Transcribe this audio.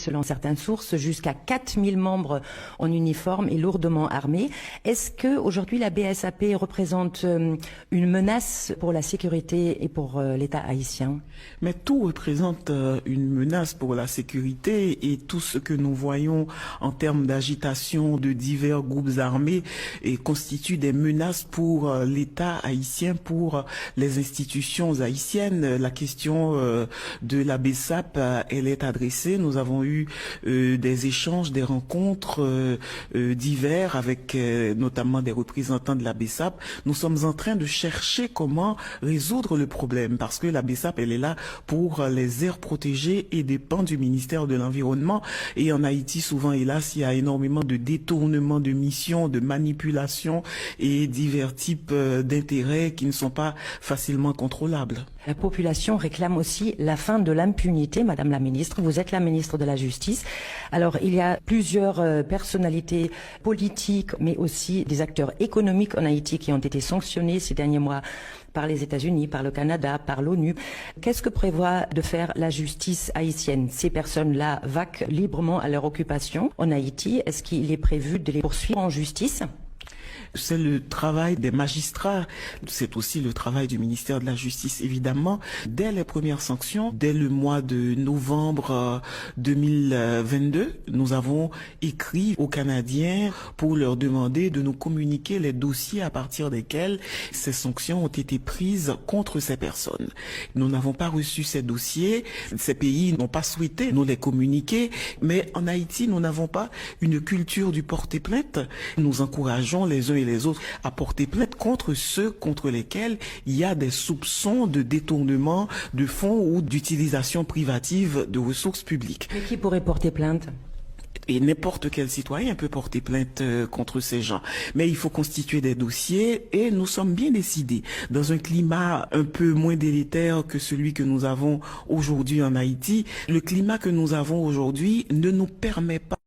selon certaines sources, jusqu'à 4000 membres en uniforme et lourdement armés. Est-ce que aujourd'hui la BSAP représente une menace pour la sécurité et pour l'État haïtien? Mais tout représente une menace pour la sécurité, et tout ce que nous voyons en termes d'agitation de divers groupes armés constitue des menaces pour l'État haïtien, pour les institutions haïtiennes. La question de la BSAP, elle est adressée. Nous avons eu des échanges, des rencontres divers avec notamment des représentants de la BSAP. Nous sommes en train de chercher comment résoudre le problème, parce que la BSAP, elle est là pour les aires protégées et dépend du ministère de l'Environnement. Et en Haïti, souvent, hélas, il y a énormément de détournements de missions, de manipulations et divers types d'intérêts qui ne sont pas facilement contrôlables. La population réclame aussi la fin de l'impunité, Madame la Ministre. Vous êtes la Ministre de la Justice. Alors, il y a plusieurs personnalités politiques, mais aussi des acteurs économiques en Haïti qui ont été sanctionnés ces derniers mois par les États-Unis, par le Canada, par l'ONU. Qu'est-ce que prévoit de faire la justice haïtienne? Ces personnes-là vaquent librement à leur occupation en Haïti. Est-ce qu'il est prévu de les poursuivre en justice? C'est le travail des magistrats, c'est aussi le travail du ministère de la Justice, évidemment. Dès les premières sanctions, dès le mois de novembre 2022, nous avons écrit aux Canadiens pour leur demander de nous communiquer les dossiers à partir desquels ces sanctions ont été prises contre ces personnes. Nous n'avons pas reçu ces dossiers, ces pays n'ont pas souhaité nous les communiquer, mais en Haïti, nous n'avons pas une culture du porter plainte. Nous encourageons les uns et les autres à porter plainte contre ceux contre lesquels il y a des soupçons de détournement de fonds ou d'utilisation privative de ressources publiques. Mais qui pourrait porter plainte? Et n'importe quel citoyen peut porter plainte contre ces gens. Mais il faut constituer des dossiers, et nous sommes bien décidés, dans un climat un peu moins délétère que celui que nous avons aujourd'hui en Haïti. Le climat que nous avons aujourd'hui ne nous permet pas